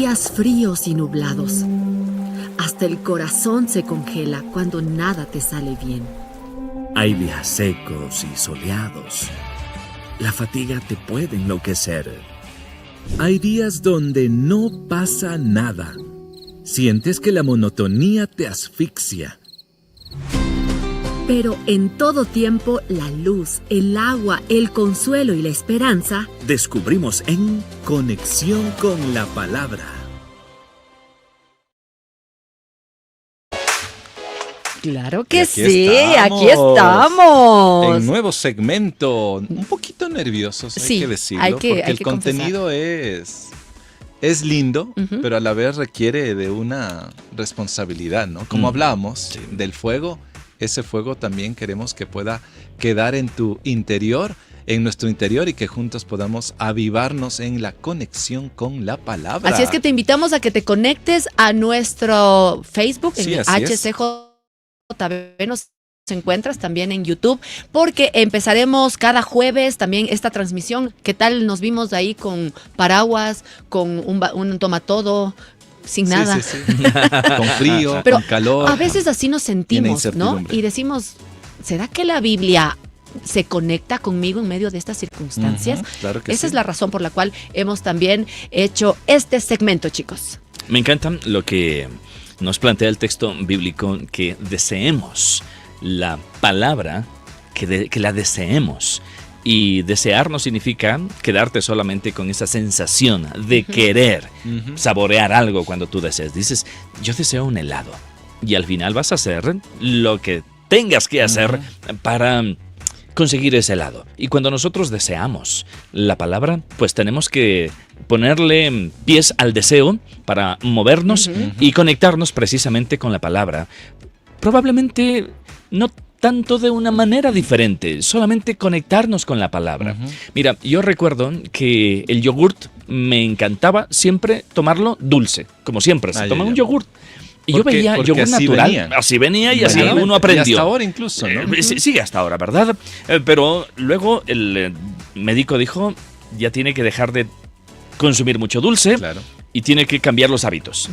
días fríos y nublados. Hasta el corazón se congela cuando nada te sale bien. Hay días secos y soleados. La fatiga te puede enloquecer. Hay días donde no pasa nada. Sientes que la monotonía te asfixia. Pero en todo tiempo, la luz, el agua, el consuelo y la esperanza descubrimos en Conexión con la Palabra. Claro que sí, aquí estamos. En nuevo segmento, un poquito nerviosos, hay que decirlo, porque el contenido es lindo, pero a la vez requiere de una responsabilidad, ¿no? Como hablábamos del fuego, ese fuego también queremos que pueda quedar en tu interior, en nuestro interior, y que juntos podamos avivarnos en la conexión con la palabra. Así es que te invitamos a que te conectes a nuestro Facebook, en HCJB, nos encuentras también en YouTube, porque empezaremos cada jueves también esta transmisión. ¿Qué tal nos vimos ahí con paraguas, con un tomatodo, sin nada? Sí. Con frío, pero con calor. A veces así nos sentimos, ¿no? Y decimos, ¿será que la Biblia se conecta conmigo en medio de estas circunstancias? Claro que Esa es la razón por la cual hemos también hecho este segmento, chicos. Me encanta lo que nos plantea el texto bíblico, que deseemos la palabra, que la deseemos. Y desear no significa quedarte solamente con esa sensación de querer saborear algo cuando tú deseas. Dices, yo deseo un helado. Y al final vas a hacer lo que tengas que hacer para conseguir ese helado. Y cuando nosotros deseamos la palabra, pues tenemos que ponerle pies al deseo para movernos y conectarnos precisamente con la palabra. Probablemente no tanto de una manera diferente, solamente conectarnos con la palabra. Mira, yo recuerdo que el yogurt me encantaba siempre tomarlo dulce, como siempre, se toma un yogurt. Y yo veía yogur natural, así venía y así uno aprendió. Y hasta ahora incluso, ¿no? Sigue hasta ahora, ¿verdad? Pero luego el médico dijo, ya tiene que dejar de consumir mucho dulce y tiene que cambiar los hábitos.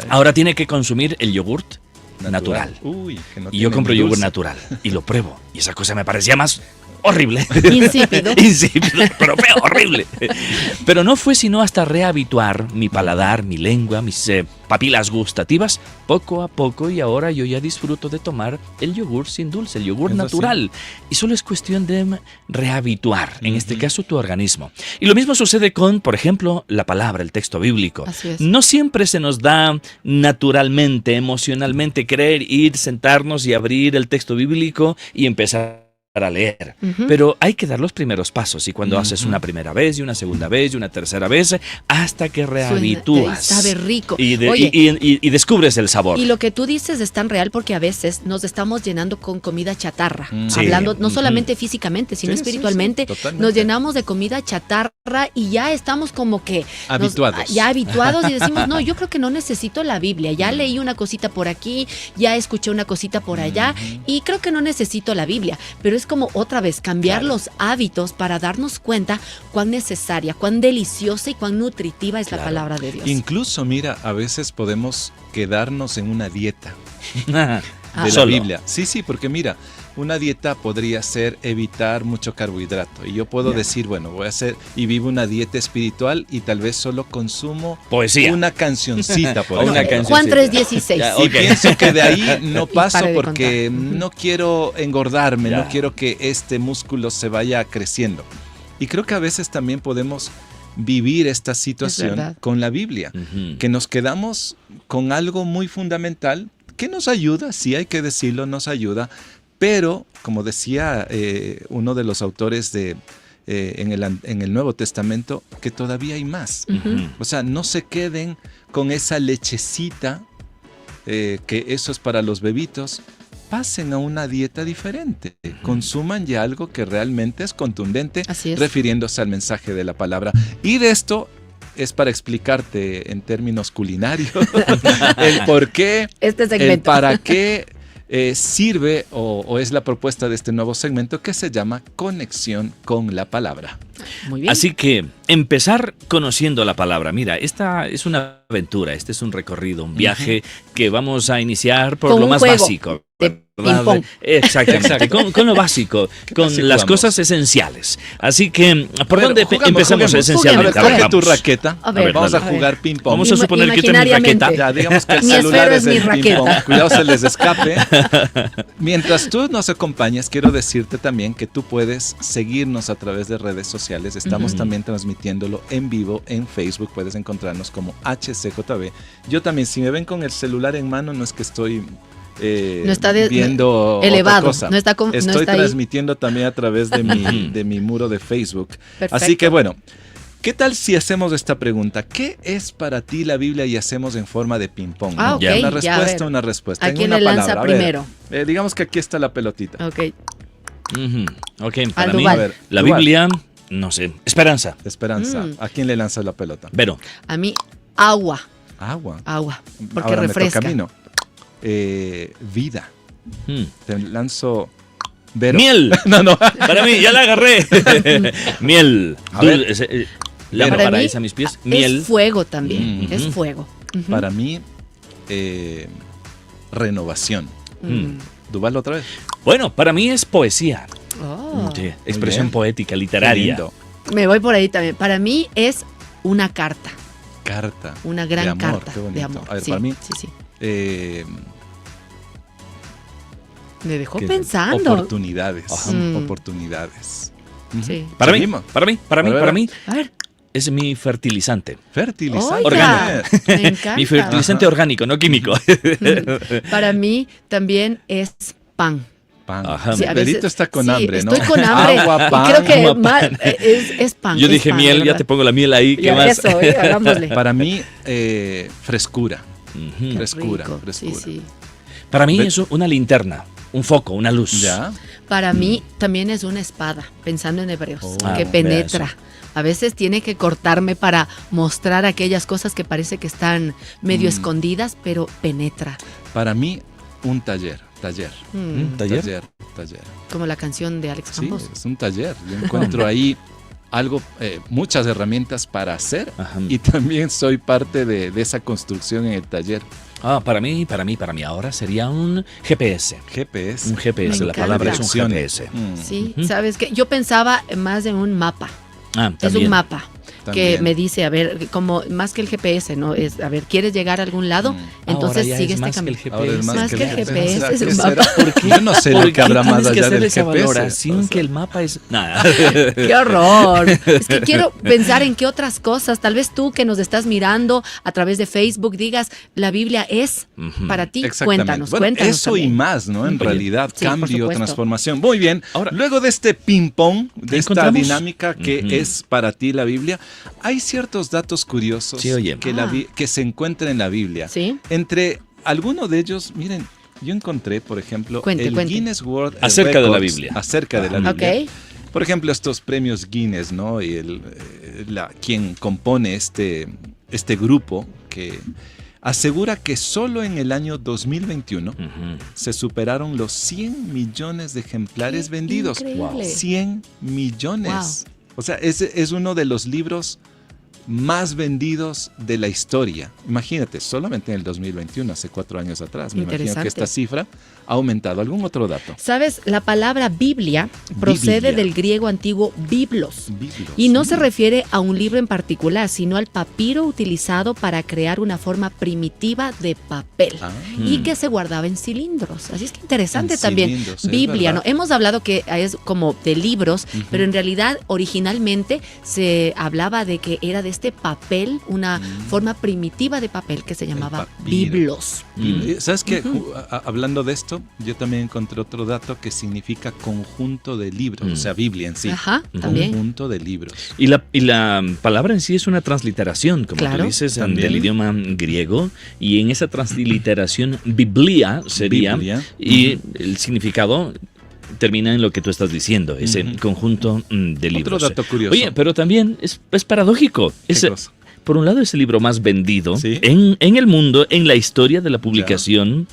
Ahora tiene que consumir el yogurt natural. Uy, que no y yo compro yogur natural y lo pruebo. Y esa cosa me parecía más horrible. Insípido. Insípido, pero feo, horrible. Pero no fue sino hasta rehabituar mi paladar, mi lengua, mis papilas gustativas, poco a poco, y ahora yo ya disfruto de tomar el yogur sin dulce, el yogur natural. Y solo es cuestión de rehabituar, en este caso, tu organismo. Y lo mismo sucede con, por ejemplo, la palabra, el texto bíblico. Así es. No siempre se nos da naturalmente, emocionalmente, querer ir, sentarnos y abrir el texto bíblico y empezar a leer, pero hay que dar los primeros pasos, y cuando haces una primera vez y una segunda vez y una tercera vez, hasta que rehabitúas, sabe rico y descubres el sabor. Y lo que tú dices es tan real, porque a veces nos estamos llenando con comida chatarra, hablando no solamente físicamente, sino espiritualmente, nos llenamos de comida chatarra y ya estamos como que habituados y decimos, no, yo creo que no necesito la Biblia, ya leí una cosita por aquí, ya escuché una cosita por allá y creo que no necesito la Biblia, pero es como otra vez cambiar los hábitos para darnos cuenta cuán necesaria, cuán deliciosa y cuán nutritiva es la palabra de Dios. Incluso, mira, a veces podemos quedarnos en una dieta de la Biblia. Sí, porque mira, una dieta podría ser evitar mucho carbohidrato. Y yo puedo decir, bueno, voy a hacer y vivo una dieta espiritual y tal vez solo consumo poesía, una cancioncita por Juan 3:16. Y pienso que de ahí no paso porque no quiero engordarme, no quiero que este músculo se vaya creciendo. Y creo que a veces también podemos vivir esta situación con la Biblia, que nos quedamos con algo muy fundamental que nos ayuda, sí hay que decirlo, nos ayuda, pero como decía uno de los autores en el Nuevo Testamento, que todavía hay más. O sea, no se queden con esa lechecita, que eso es para los bebitos. Pasen a una dieta diferente, consuman ya algo que realmente es contundente, refiriéndose al mensaje de la palabra. Y de esto es para explicarte en términos culinarios el por qué, este segmento, el para qué sirve o es la propuesta de este nuevo segmento que se llama Conexión con la Palabra. Muy bien. Así que empezar conociendo la palabra. Mira, esta es una aventura, este es un recorrido, un viaje que vamos a iniciar por Con lo un más juego básico. de ping-pong. Exactamente, con lo básico, con las cosas esenciales. Así que, ¿por dónde empezamos esencialmente? A ver, coge tu raqueta. A ver, vamos a dale. jugar ping-pong. Vamos a suponer que esta es mi raqueta. Ya, digamos que el Mi celular esfero es es mi el raqueta. ping-pong. Cuidado se les escape. Mientras tú nos acompañas, quiero decirte también que tú puedes seguirnos a través de redes sociales. Estamos también transmitiéndolo en vivo en Facebook. Puedes encontrarnos como HCJB. Yo también, si me ven con el celular en mano, no es que estoy no está viendo elevado, otra cosa. no está Estoy está transmitiendo también a través de mi muro de Facebook. Perfecto. Así que bueno, ¿qué tal si hacemos esta pregunta? ¿Qué es para ti la Biblia? Y hacemos en forma de ping-pong. Ah, ok, Una ya, respuesta, a una respuesta. ¿A en quién una le lanza palabra. A ver, primero? digamos que aquí está la pelotita. Ok. Ok, para Al mí, Duval. A ver, la Duval. Biblia, no sé, esperanza. Esperanza. ¿A quién le lanzas la pelota? Vero. A mí, agua. Agua. Porque Ahora refresca. me toca a mí, ¿no? Vida. Mm. Te lanzo... Vero. Miel. No. Para mí, ya la agarré. Miel. A ver. Lámpara Para mí, a mis pies. Miel. Es fuego también. Ujú. Es fuego. Ujú. Para mí, renovación. Duval otra vez. Bueno, para mí es poesía. Oh. Sí, expresión bien. poética, Qué literaria. lindo. Me voy por ahí también. Para mí es una carta. Carta. Una gran de amor, carta qué bonito. de amor. A ver, sí, para mí, sí. Me dejó ¿qué? pensando. Oportunidades. Ajá. Oportunidades. Ujú. Sí. Para mí, Seguimos. para mí, A ver. para mí, es mi fertilizante. Fertilizante. Oiga, me encanta. Mi fertilizante orgánico, no químico. Para mí también es pan. Pan. Ajá. Sí, a Pedrito veces- está con sí, hambre, ¿no? Estoy con hambre. Agua, pan. Y creo que Agua, pan. es pan. Yo es dije pan, miel, de ya verdad. te pongo la miel ahí. ¿Qué Ya, más? eso, hagámosle. Para mí, frescura. Ujú. Frescura, Rico, frescura. Sí, sí. Para mí Ve- es una linterna, un foco, una luz. ¿Ya? Para mí también es una espada, pensando en hebreos, Oh. que Ah, penetra. vea eso. A veces tiene que cortarme para mostrar aquellas cosas que parece que están medio escondidas, pero penetra. Para mí, un taller. ¿Taller? Taller. Como la canción de Alex Sí, Campos. es un taller. Yo encuentro ahí algo, muchas herramientas para hacer Ajá. y también soy parte de esa construcción en el taller. Ah, para mí, ahora sería un GPS. GPS. Un GPS, Me la palabra es un encanta. GPS. Sí, Ujú. ¿sabes qué? Yo pensaba más en un mapa. Ah, Es también. un mapa que También. me dice, a ver, como más que el GPS, ¿no? Es, a ver, ¿quieres llegar a algún lado? Entonces Ahora ya sigue es este más que el camino. GPS. Ahora es Más que el GPS, ¿Será es que un será? mapa. ¿Por qué? Yo no sé lo que habrá más tienes que allá hacer del esa GPS. valoración O sea, que el mapa es nada? ¡Qué horror! Es que quiero pensar en qué otras cosas. Tal vez tú que nos estás mirando a través de Facebook digas, la Biblia es Ujú. para ti. Exactamente. Cuéntanos, Bueno, cuéntanos. eso y también. más, ¿no? En Oye, realidad, sí, por cambio, supuesto. transformación. Muy bien. Ahora- Luego de este ping-pong, de esta ¿Encontramos? dinámica que Ujú. es para ti la Biblia, hay ciertos datos curiosos Sí, oye. que se encuentran en la Biblia. Sí. Entre algunos de ellos, miren, yo encontré, por ejemplo, Cuente, el cuente. Guinness World Acerca de la Records, Biblia. Acerca de la Ajá. Biblia. Ok. Por ejemplo, estos premios Guinness, ¿no? Y quien compone este grupo que asegura que solo en el año 2021 Ujú. se superaron los 100 millones de ejemplares Qué vendidos. increíble. 100 millones. O sea, es uno de los libros más vendidos de la historia. Imagínate, solamente en el 2021, hace 4 años atrás. Me imagino que Interesante. esta cifra ha aumentado. ¿Algún otro dato? ¿Sabes? La palabra Biblia procede Biblia. del griego antiguo biblos. Biblos. Y no se refiere a un libro en particular, sino al papiro utilizado para crear una forma primitiva de papel Ah. y que se guardaba en cilindros. Así es que interesante En también. cilindros, es Biblia, ¿no? verdad. Hemos hablado que es como de libros, pero en realidad originalmente se hablaba de que era de este papel, una forma primitiva de papel que se llamaba papiro. biblos. ¿Sabes qué? Hablando de esto, yo también encontré otro dato que significa conjunto de libros, o sea, Biblia en sí. Ajá, también. Conjunto de libros. Y la palabra en sí es una transliteración, como Claro. tú dices, También. del idioma griego. Y en esa transliteración, Biblia sería. Biblia. Y el significado termina en lo que tú estás diciendo, ese conjunto de libros. Otro dato curioso. Oye, pero también es paradójico. ¿Qué Es cosa? por un lado es el libro más vendido ¿Sí? en el mundo, en la historia de la publicación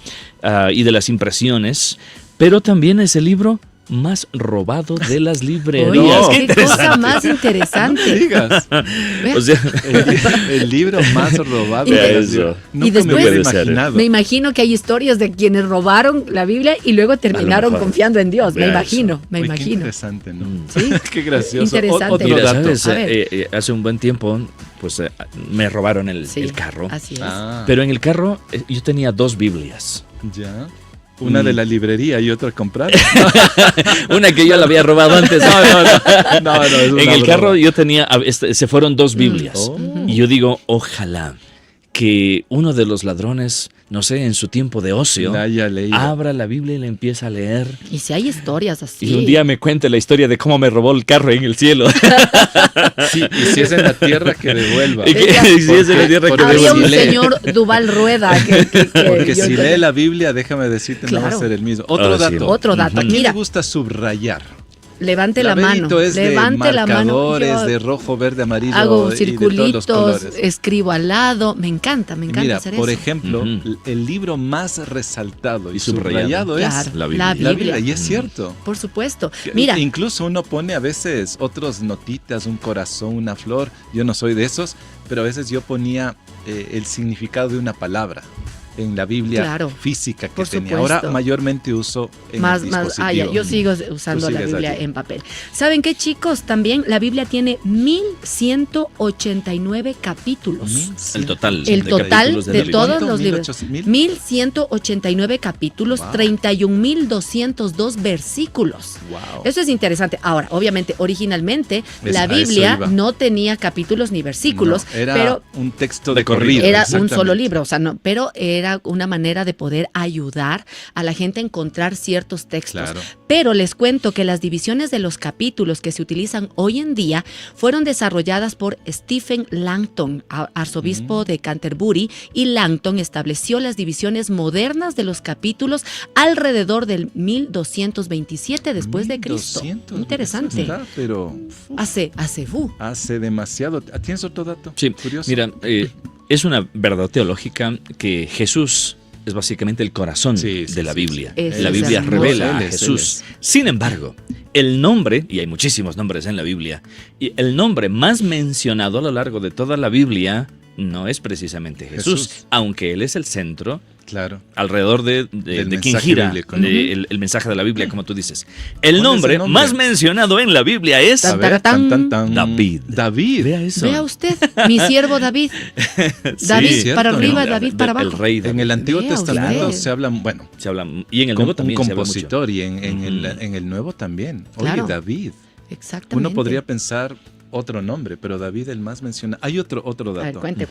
y de las impresiones, pero también es el libro más robado de las librerías. Oye, qué cosa más interesante. No digas. O sea, el libro más robado. Eso. Nunca Y después, me hubiera imaginado. me imagino que hay historias de quienes robaron la Biblia y luego terminaron mejor. confiando en Dios. Me Eso. imagino, me Oye, imagino. Qué interesante, ¿no? Sí. Qué gracioso. Interesante. Otro mira, dato. ¿sabes? A ver. Hace un buen tiempo, pues me robaron el Sí, carro. así es. Ah, Pero en el carro yo tenía 2 Biblias. ya. Una de la librería y otra comprar. Una que yo la había robado antes. No, es una En el broma. carro yo tenía, se fueron 2 Biblias. Oh. Y yo digo, ojalá que uno de los ladrones, no sé, en su tiempo de ocio, La haya leído. abra la Biblia y la empieza a leer. Y si hay historias así. Y un día me cuente la historia de cómo me robó el carro en el cielo. Sí, y si es en la tierra, que devuelva. Y que- si es en la tierra que Porque Había devuelva. un si lee- señor Duval Rueda que Porque yo si encontré. lee la Biblia, déjame decirte, no va a Claro. ser el mismo. Otro Ah, sí. dato. Otro dato. ¿A quién Mira, le gusta subrayar? levante la mano. Laberinto es Levante de la mano. marcadores, Yo de rojo, verde, amarillo hago y de todos los circulitos, colores. escribo al lado. Me encanta Mira, hacer por eso. ejemplo, Ujú. el libro más resaltado y Y subrayado. subrayado es Claro, la Biblia. la Biblia. Y es cierto. Por supuesto. Mira, Incluso uno pone a veces otros notitas, un corazón, una flor. Yo no soy de esos, pero a veces yo ponía el significado de una palabra en la Biblia Claro, física que por tenía. supuesto. Ahora mayormente uso en el dispositivo. ya, yo sigo usando Tú la sigues Biblia allí. en papel. ¿Saben qué, chicos? También la Biblia tiene 1189 capítulos. El total. El de total capítulos de la Biblia. todos ¿Cuánto? los libros. 1800. 1189 capítulos, Wow. 31.202 versículos. Wow. Eso es interesante. Ahora, obviamente, originalmente la A eso Biblia iba. no tenía capítulos ni versículos, No, era pero un texto de de corrido. corrido. era un exactamente. solo libro, o sea, no, pero era una manera de poder ayudar a la gente a encontrar ciertos textos. Claro. Pero les cuento que las divisiones de los capítulos que se utilizan hoy en día fueron desarrolladas por Stephen Langton, arzobispo de Canterbury, y Langton estableció las divisiones modernas de los capítulos alrededor del 1227 después de Cristo. 1200, Interesante. está, pero Hace demasiado. ¿Tienes otro dato? Sí, Curioso. mira, es una verdad teológica que Jesús es básicamente el corazón Sí, sí, de la sí, Biblia. sí. La Es Biblia hermoso. revela a Él es. Jesús. Sin embargo, el nombre, y hay muchísimos nombres en la Biblia, y el nombre más mencionado a lo largo de toda la Biblia no es precisamente Jesús. Aunque Él es el centro, Claro. alrededor de Del quien mensaje gira bíblico, ¿no? el mensaje de la Biblia, como tú dices. El ¿Cuál es nombre el nombre? más mencionado en la Biblia es Tan, A ver, taratán. David. David. Vea eso. Vea usted, mi siervo David. David cierto, para arriba, ¿no? David para abajo. El rey David. En el Antiguo Vea Testamento usted. se habla, bueno, Se habla, y en el como Nuevo un también se habla mucho. compositor y en Ujú. el Nuevo también. Claro. Oye, David. Exactamente. Uno podría pensar otro nombre, pero David el más mencionado. Hay otro A ver, dato. cuente.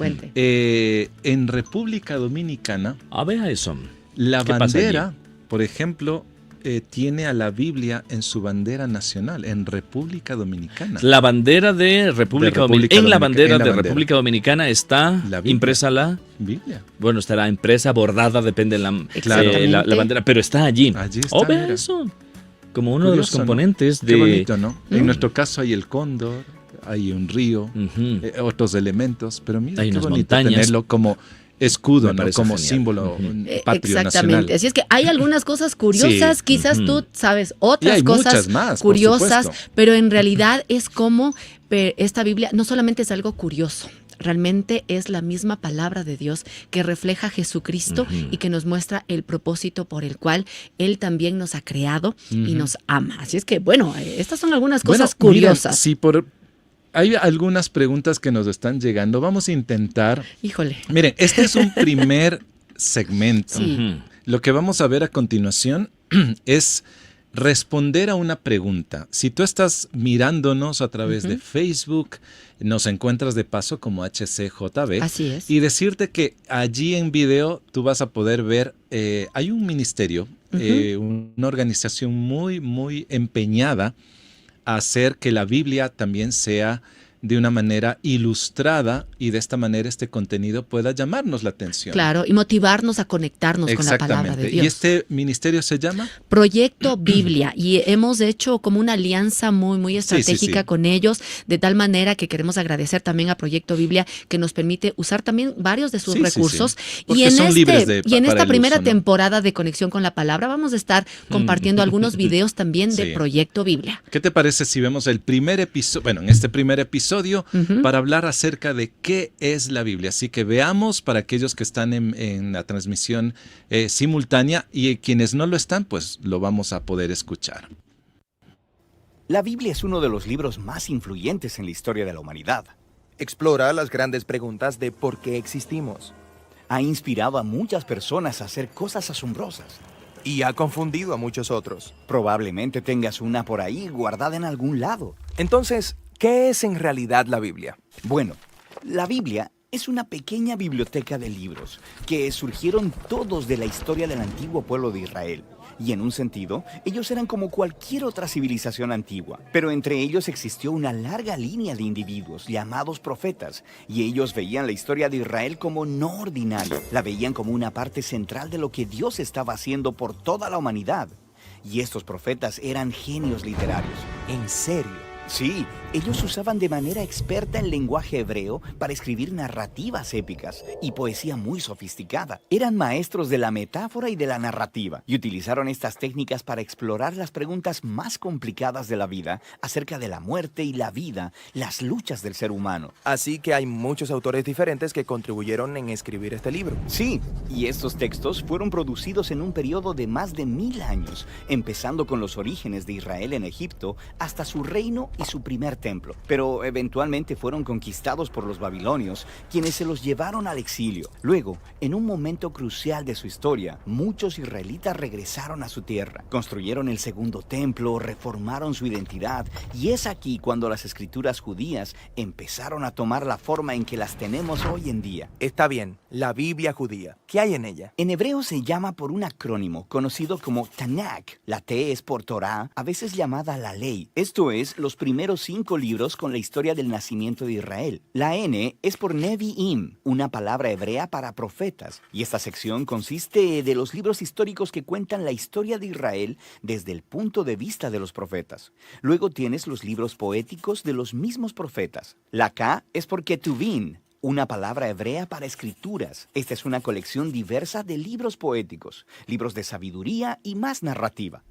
En República Dominicana, A ver eso. la ¿Qué pasa bandera, por ejemplo, tiene a la Biblia en su bandera nacional, en República Dominicana. La bandera de República Dominicana. En la bandera de República Dominicana está La Biblia. impresa Biblia. bueno, estará impresa, bordada, depende de Exactamente. la bandera, pero está allí. Allí está, Oh, vea mira. eso. Como uno de los Curioso, ¿no? componentes Qué de... bonito, ¿no? Mm. En nuestro caso hay el cóndor, hay un río, Ujú. otros elementos, pero mira Hay qué unas bonito montañas. tenerlo como escudo, Me ¿no? parece Como genial. símbolo Ujú. patrio Exactamente. nacional. Así es que hay algunas cosas curiosas, Sí. quizás Ujú. tú sabes Y otras hay cosas muchas más, por curiosas, supuesto. pero en realidad es como esta Biblia no solamente es algo curioso, realmente es la misma palabra de Dios que refleja a Jesucristo Ujú. y que nos muestra el propósito por el cual Él también nos ha creado y Ujú. nos ama. Así es que, bueno, estas son algunas Bueno, cosas miren, curiosas. si hay algunas preguntas que nos están llegando, vamos a intentar. Híjole. Miren, este es un primer segmento. Sí. Ujú. Lo que vamos a ver a continuación es responder a una pregunta. Si tú estás mirándonos a través de Facebook, nos encuentras de paso como HCJB. Así es. Y decirte que allí en video tú vas a poder ver, hay un ministerio, una organización muy, muy empeñada a hacer que la Biblia también sea de una manera ilustrada y de esta manera este contenido pueda llamarnos la atención. Claro, y motivarnos a conectarnos con la palabra de Dios. ¿Y este ministerio se llama? Proyecto Biblia, y hemos hecho como una alianza muy estratégica con ellos, de tal manera que queremos agradecer también a Proyecto Biblia, que nos permite usar también varios de sus recursos. Y en esta primera temporada de Conexión con la Palabra vamos a estar compartiendo algunos videos también de Proyecto Biblia. ¿Qué te parece si vemos el primer episodio, en este primer episodio, para hablar acerca de qué es la Biblia? Así que veamos para aquellos que están en la transmisión simultánea, y quienes no lo están, pues lo vamos a poder escuchar. La Biblia es uno de los libros más influyentes en la historia de la humanidad. Explora las grandes preguntas de por qué existimos. Ha inspirado a muchas personas a hacer cosas asombrosas. Y ha confundido a muchos otros. Probablemente tengas una por ahí guardada en algún lado. Entonces, ¿qué es en realidad la Biblia? Bueno, la Biblia es una pequeña biblioteca de libros que surgieron todos de la historia del antiguo pueblo de Israel. Y en un sentido, ellos eran como cualquier otra civilización antigua. Pero entre ellos existió una larga línea de individuos llamados profetas. Y ellos veían la historia de Israel como no ordinaria. La veían como una parte central de lo que Dios estaba haciendo por toda la humanidad. Y estos profetas eran genios literarios. ¿En serio? Sí, ellos usaban de manera experta el lenguaje hebreo para escribir narrativas épicas y poesía muy sofisticada. Eran maestros de la metáfora y de la narrativa y utilizaron estas técnicas para explorar las preguntas más complicadas de la vida acerca de la muerte y la vida, las luchas del ser humano. Así que hay muchos autores diferentes que contribuyeron en escribir este libro. Sí, y estos textos fueron producidos en un periodo de más de 1000 años, empezando con los orígenes de Israel en Egipto hasta su reino y su primer templo, pero eventualmente fueron conquistados por los babilonios, quienes se los llevaron al exilio. Luego, en un momento crucial de su historia, muchos israelitas regresaron a su tierra, construyeron el segundo templo, reformaron su identidad, y es aquí cuando las escrituras judías empezaron a tomar la forma en que las tenemos hoy en día. Está bien, la Biblia judía. ¿Qué hay en ella? En hebreo se llama por un acrónimo conocido como Tanakh. La T es por Torah, a veces llamada la ley. Esto es, los primeros 5 libros con la historia del nacimiento de Israel. La N es por Nevi'im, una palabra hebrea para profetas. Y esta sección consiste de los libros históricos que cuentan la historia de Israel desde el punto de vista de los profetas. Luego tienes los libros poéticos de los mismos profetas. La K es por Ketuvim, una palabra hebrea para escrituras. Esta es una colección diversa de libros poéticos, libros de sabiduría y más narrativa.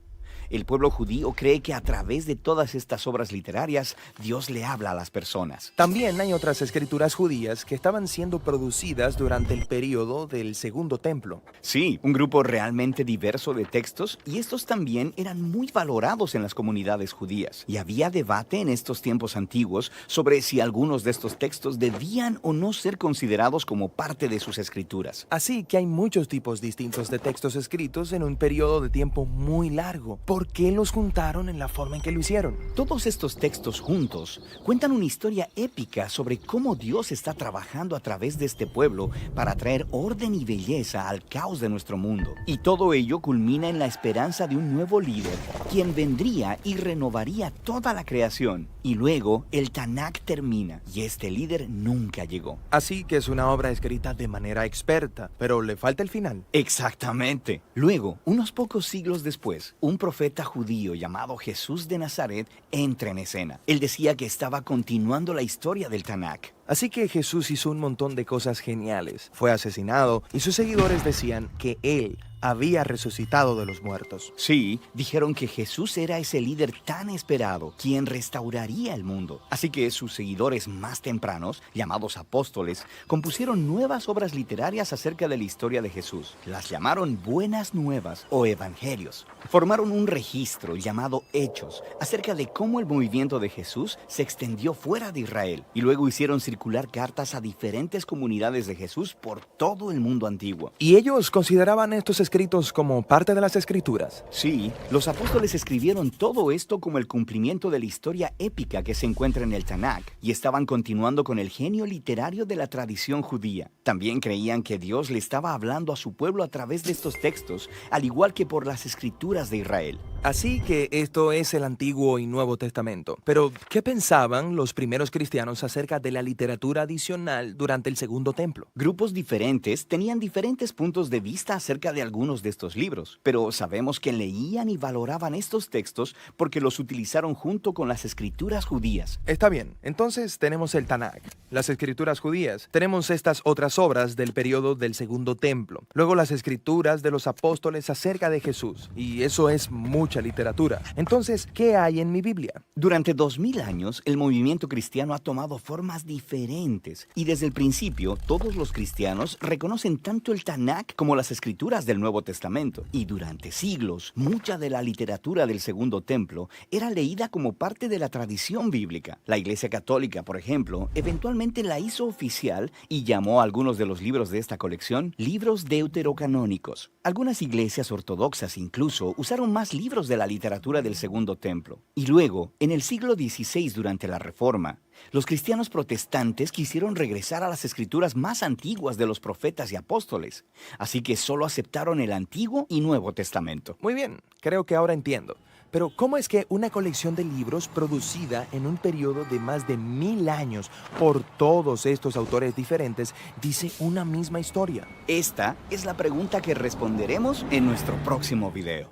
El pueblo judío cree que a través de todas estas obras literarias, Dios le habla a las personas. También hay otras escrituras judías que estaban siendo producidas durante el período del Segundo Templo. Sí, un grupo realmente diverso de textos, y estos también eran muy valorados en las comunidades judías. Y había debate en estos tiempos antiguos sobre si algunos de estos textos debían o no ser considerados como parte de sus escrituras. Así que hay muchos tipos distintos de textos escritos en un periodo de tiempo muy largo. ¿Por qué los juntaron en la forma en que lo hicieron? Todos estos textos juntos cuentan una historia épica sobre cómo Dios está trabajando a través de este pueblo para traer orden y belleza al caos de nuestro mundo. Y todo ello culmina en la esperanza de un nuevo líder, quien vendría y renovaría toda la creación. Y luego el Tanakh termina, y este líder nunca llegó. Así que es una obra escrita de manera experta, pero le falta el final. Exactamente. Luego, unos pocos siglos después, un profeta judío llamado Jesús de Nazaret entra en escena. Él decía que estaba continuando la historia del Tanakh. Así que Jesús hizo un montón de cosas geniales. Fue asesinado y sus seguidores decían que él había resucitado de los muertos. Sí, dijeron que Jesús era ese líder tan esperado, quien restauraría el mundo. Así que sus seguidores más tempranos, llamados apóstoles, compusieron nuevas obras literarias acerca de la historia de Jesús. Las llamaron Buenas Nuevas o Evangelios. Formaron un registro llamado Hechos acerca de cómo el movimiento de Jesús se extendió fuera de Israel, y luego hicieron circular cartas a diferentes comunidades de Jesús por todo el mundo antiguo. Y ellos consideraban estos escritos escritos como parte de las Escrituras? Sí, los apóstoles escribieron todo esto como el cumplimiento de la historia épica que se encuentra en el Tanakh y estaban continuando con el genio literario de la tradición judía. También creían que Dios le estaba hablando a su pueblo a través de estos textos, al igual que por las escrituras de Israel. Así que esto es el Antiguo y Nuevo Testamento. Pero, ¿qué pensaban los primeros cristianos acerca de la literatura adicional durante el Segundo Templo? Grupos diferentes tenían diferentes puntos de vista acerca de algunos de estos libros, pero sabemos que leían y valoraban estos textos porque los utilizaron junto con las escrituras judías. Está bien, entonces tenemos el Tanakh, las escrituras judías. Tenemos estas otras obras del periodo del Segundo Templo. Luego las escrituras de los apóstoles acerca de Jesús. Y eso es mucha literatura. Entonces, ¿qué hay en mi Biblia? Durante 2000 años, el movimiento cristiano ha tomado formas diferentes. Y desde el principio, todos los cristianos reconocen tanto el Tanakh como las escrituras del Nuevo Testamento. Y durante siglos, mucha de la literatura del Segundo Templo era leída como parte de la tradición bíblica. La Iglesia Católica, por ejemplo, eventualmente la hizo oficial y llamó a algunos de los libros de esta colección libros deuterocanónicos. Algunas iglesias ortodoxas incluso usaron más libros de la literatura del Segundo Templo. Y luego, en el siglo XVI, durante la Reforma, los cristianos protestantes quisieron regresar a las escrituras más antiguas de los profetas y apóstoles, así que solo aceptaron el Antiguo y Nuevo Testamento. Muy bien, creo que ahora entiendo. Pero ¿cómo es que una colección de libros producida en un periodo de más de 1000 años por todos estos autores diferentes dice una misma historia? Esta es la pregunta que responderemos en nuestro próximo video.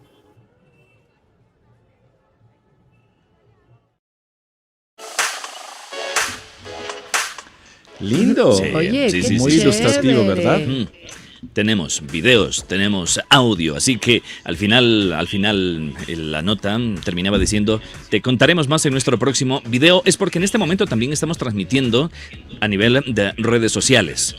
Lindo. Sí, Oye, sí, qué sí, muy sí. ilustrativo, ¿verdad? Tenemos videos, tenemos audio, así que al final la nota terminaba diciendo: te contaremos más en nuestro próximo video. Es porque en este momento también estamos transmitiendo a nivel de redes sociales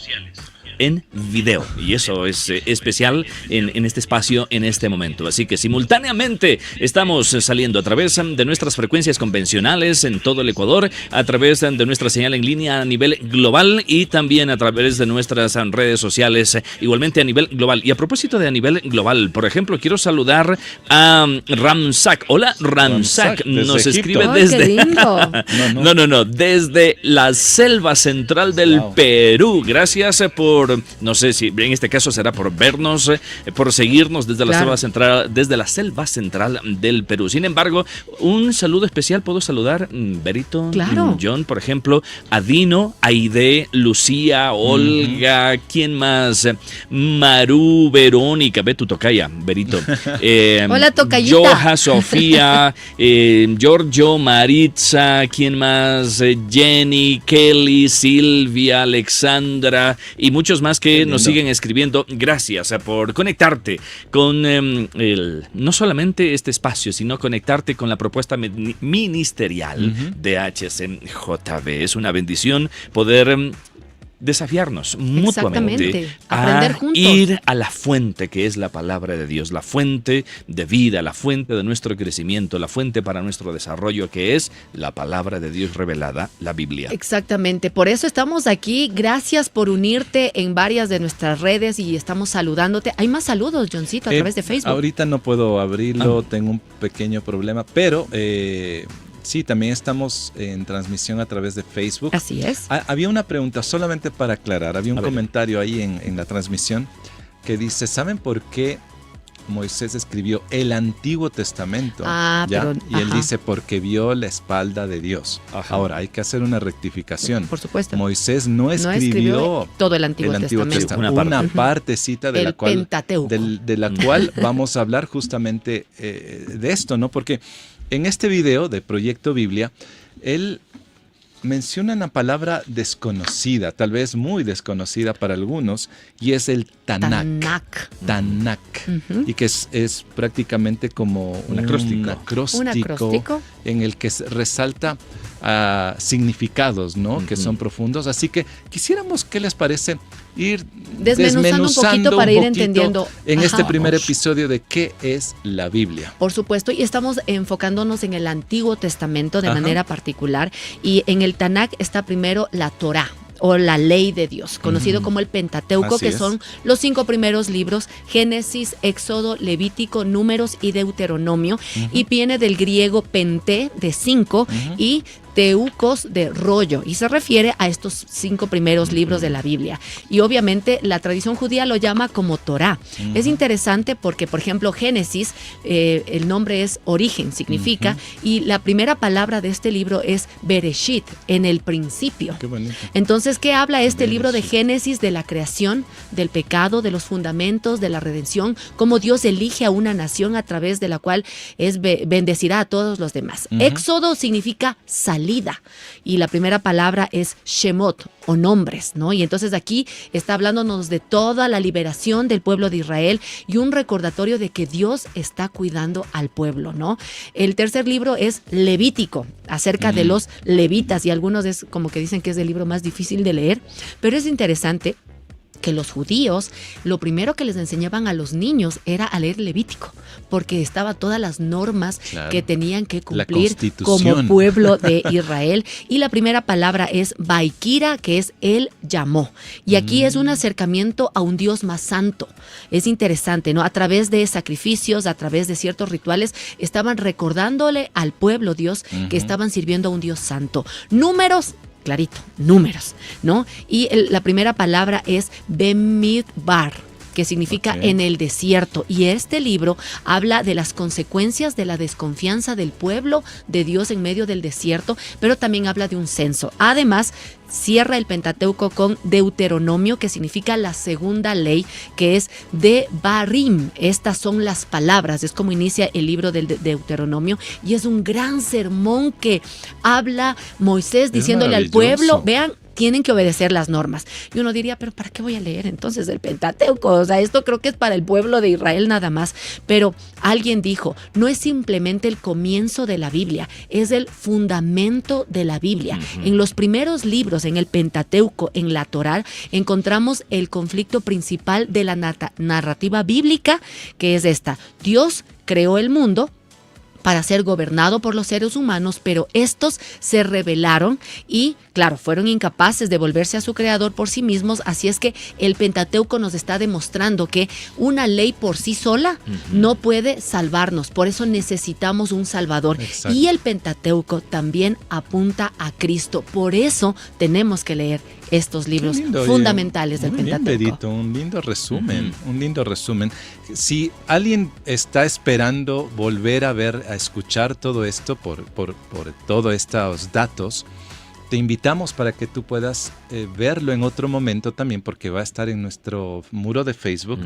en video, y eso es especial en este espacio, en este momento. Así que simultáneamente estamos saliendo a través de nuestras frecuencias convencionales en todo el Ecuador, a través de nuestra señal en línea a nivel global y también a través de nuestras redes sociales, igualmente a nivel global. Y a propósito de a nivel global, por ejemplo, quiero saludar a Ramsak. Hola, Ramsak. Nos escribe desde... No, desde la selva central del Perú. Gracias por, no sé si en este caso será por vernos, por seguirnos desde la selva central del Perú. Sin embargo, un saludo especial puedo saludar, Berito, claro. John, por ejemplo, a Dino, Aide, Lucía, Olga, ¿quién más? Maru, Verónica, ve tu tocaya, Berito. Hola, tocayita. Joja, Sofía, Giorgio, Maritza, ¿quién más? Jenny, Kelly, Silvia, Alexandra y muchos más que nos siguen escribiendo. Gracias por conectarte con no solamente este espacio, sino conectarte con la propuesta ministerial de HCJB. Es una bendición poder desafiarnos mutuamente aprender a juntos, ir a la fuente que es la palabra de Dios, la fuente de vida, la fuente de nuestro crecimiento, la fuente para nuestro desarrollo, que es la palabra de Dios revelada, la Biblia. Exactamente, por eso estamos aquí. Gracias por unirte en varias de nuestras redes y estamos saludándote. Hay más saludos, Johncito, a través de Facebook. Ahorita no puedo abrirlo, tengo un pequeño problema, pero sí, también estamos en transmisión a través de Facebook. Así es. Había una pregunta solamente para aclarar. Había un comentario ahí en la transmisión que dice: ¿saben por qué Moisés escribió el Antiguo Testamento? Pero, y él dice: porque vio la espalda de Dios. Ahora, hay que hacer una rectificación. Por supuesto. Moisés no escribió todo el Antiguo Testamento. Una partecita de de la cual vamos a hablar justamente de esto, ¿no? Porque en este video de Proyecto Biblia, él menciona una palabra desconocida, tal vez muy desconocida para algunos, y es el Tanakh. Y que es prácticamente como un acróstico en el que resalta significados, ¿no? Que son profundos. Así que quisiéramos, ¿qué les parece? Ir desmenuzando un poquito para ir entendiendo en este primer episodio de qué es la Biblia. Por supuesto, y estamos enfocándonos en el Antiguo Testamento de manera particular, y en el Tanakh está primero la Torá. o la ley de Dios, conocido como el Pentateuco, Así que es. son los 5 primeros libros: Génesis, Éxodo, Levítico, Números y Deuteronomio, y viene del griego pente, de 5, y teucos, de rollo, y se refiere a estos 5 primeros libros de la Biblia. Y obviamente la tradición judía lo llama como Torá. Es interesante porque, por ejemplo, Génesis, el nombre es origen, significa, y la primera palabra de este libro es Bereshit, en el principio. Qué bonito. Entonces, ¿qué habla este libro de Génesis? De la creación, del pecado, de los fundamentos, de la redención, cómo Dios elige a una nación a través de la cual bendecirá a todos los demás. Éxodo significa salida, y la primera palabra es Shemot, o nombres, ¿no? Y entonces aquí está hablándonos de toda la liberación del pueblo de Israel y un recordatorio de que Dios está cuidando al pueblo, ¿no? El tercer libro es Levítico, acerca de los levitas, y algunos es como que dicen que es el libro más difícil de leer, pero es interesante que los judíos, lo primero que les enseñaban a los niños era a leer Levítico, porque estaban todas las normas que tenían que cumplir como pueblo de Israel. Y la primera palabra es Baikira, que es Él llamó. Y aquí es un acercamiento a un Dios más santo. Es interesante, ¿no? A través de sacrificios, a través de ciertos rituales, estaban recordándole al pueblo Dios que estaban sirviendo a un Dios santo. Números, clarito, números, ¿no? Y la primera palabra es Bemidbar, que significa en el desierto. Y este libro habla de las consecuencias de la desconfianza del pueblo de Dios en medio del desierto, pero también habla de un censo. Además, cierra el Pentateuco con Deuteronomio, que significa la segunda ley, que es Devarim. Estas son las palabras, es como inicia el libro del Deuteronomio, y es un gran sermón que habla Moisés diciéndole al pueblo, vean, tienen que obedecer las normas. Y uno diría, pero ¿para qué voy a leer entonces el Pentateuco? O sea, esto creo que es para el pueblo de Israel nada más. Pero alguien dijo, no es simplemente el comienzo de la Biblia, es el fundamento de la Biblia. En los primeros libros, en el Pentateuco, en la Torá, encontramos el conflicto principal de la narrativa bíblica, que es esta: Dios creó el mundo para ser gobernado por los seres humanos, pero estos se rebelaron y, claro, fueron incapaces de volverse a su creador por sí mismos. Así es que el Pentateuco nos está demostrando que una ley por sí sola no puede salvarnos, por eso necesitamos un Salvador. Exacto. Y el Pentateuco también apunta a Cristo, por eso tenemos que leer estos libros fundamentales del Pentateuco. Bien, Berito, un lindo resumen, un lindo resumen. Si alguien está esperando volver a ver, a escuchar todo esto por todos estos datos, te invitamos para que tú puedas verlo en otro momento también, porque va a estar en nuestro muro de Facebook.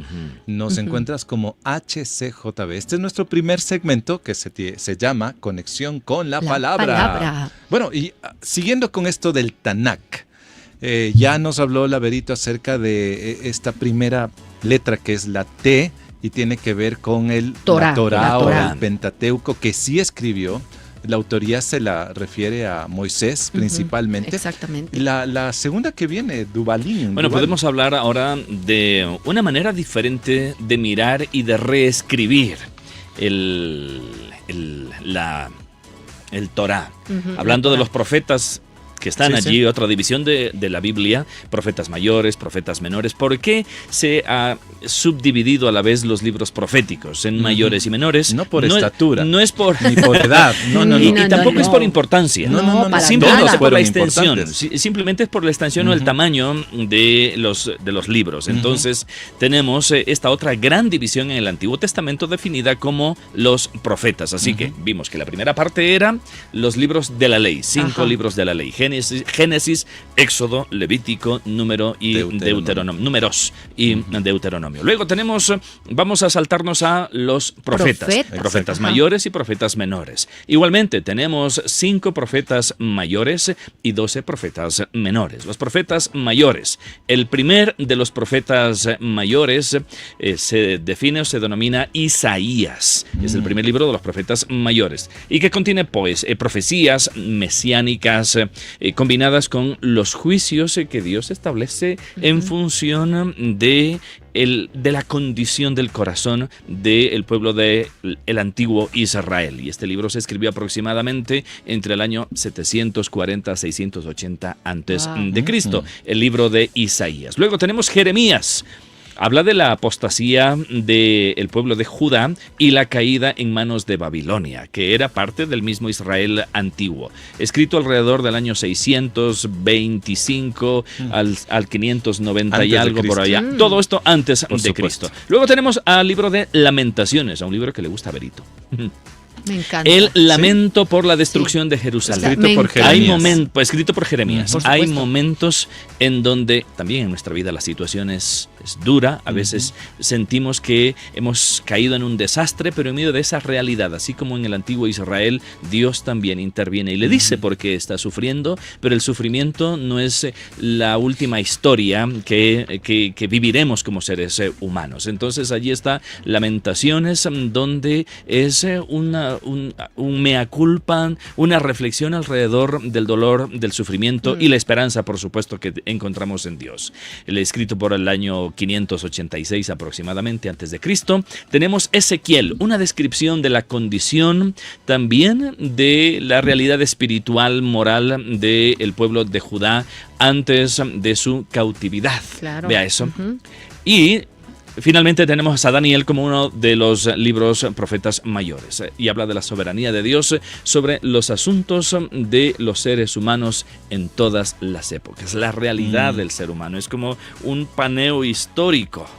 Nos encuentras como HCJB. Este es nuestro primer segmento que se llama Conexión con la Palabra. Bueno, y siguiendo con esto del Tanakh, ya nos habló Berito acerca de esta primera letra, que es la T, y tiene que ver con la Torá o el Pentateuco, que sí escribió. La autoría se la refiere a Moisés principalmente. Exactamente. La segunda que viene, Duvalín. Bueno, podemos hablar ahora de una manera diferente de mirar y de reescribir el Torá. Hablando de los profetas que están allí, otra división de la Biblia, profetas mayores, profetas menores. ¿Por qué se ha subdividido a la vez los libros proféticos en mayores y menores? No por estatura. No es por... Ni por edad. No. Y tampoco es por importancia. No, simplemente por la extensión. Simplemente es por la extensión o el tamaño de los libros. Entonces, tenemos esta otra gran división en el Antiguo Testamento definida como los profetas. Así que vimos que la primera parte era los libros de la ley, 5 libros de la ley. Génesis, Éxodo, Levítico, Número y Deuteronomio. Números y Deuteronomio. Luego vamos a saltarnos a los profetas mayores y profetas menores. Igualmente tenemos 5 profetas mayores y 12 profetas menores. Los profetas mayores. El primer de los profetas mayores se define o se denomina Isaías. Es el primer libro de los profetas mayores y que contiene profecías mesiánicas combinadas con los juicios que Dios establece en función de la condición del corazón del pueblo del antiguo Israel. Y este libro se escribió aproximadamente entre el año 740 a 680 antes de Cristo, el libro de Isaías. Luego tenemos Jeremías. Habla de la apostasía del pueblo de Judá y la caída en manos de Babilonia, que era parte del mismo Israel antiguo. Escrito alrededor del año 625 al 590 antes y algo por allá. Todo esto antes de Cristo. Luego tenemos al libro de Lamentaciones, a un libro que le gusta a Berito. Me encanta. El lamento por la destrucción de Jerusalén. Escrito por Jeremías. Escrito por Jeremías. Hay momentos en donde también en nuestra vida la situación es dura. A veces sentimos que hemos caído en un desastre, pero en medio de esa realidad, así como en el antiguo Israel, Dios también interviene y le dice por qué está sufriendo, pero el sufrimiento no es la última historia que viviremos como seres humanos. Entonces allí está Lamentaciones, donde es un mea culpa, una reflexión alrededor del dolor, del sufrimiento y la esperanza, por supuesto, que encontramos en Dios. El escrito por el año 586 aproximadamente antes de Cristo. Tenemos Ezequiel, una descripción de la condición también de la realidad espiritual, moral del pueblo de Judá antes de su cautividad. Claro. Vea eso. Y finalmente tenemos a Daniel como uno de los libros profetas mayores y habla de la soberanía de Dios sobre los asuntos de los seres humanos en todas las épocas. La realidad del ser humano es como un paneo histórico,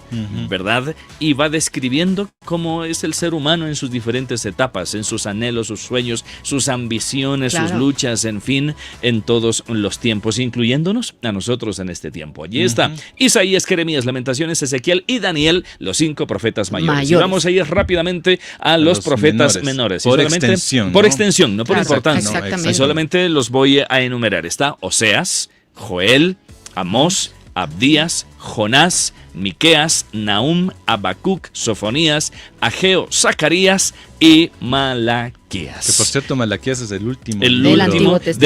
¿verdad? Y va describiendo cómo es el ser humano en sus diferentes etapas, en sus anhelos, sus sueños, sus ambiciones, sus luchas, en fin, en todos los tiempos, incluyéndonos a nosotros en este tiempo. Allí está Isaías, Jeremías, Lamentaciones, Ezequiel y Daniel, los 5 profetas mayores. Y vamos a ir rápidamente a los profetas menores. Por extensión. Por extensión, no por importancia. Exactamente. Y solamente los voy a enumerar. Está Oseas, Joel, Amós, Abdías, Jonás, Miqueas, Nahum, Habacuc, Sofonías, Ageo, Zacarías y Malaquías. Que por cierto, Malaquías es el último del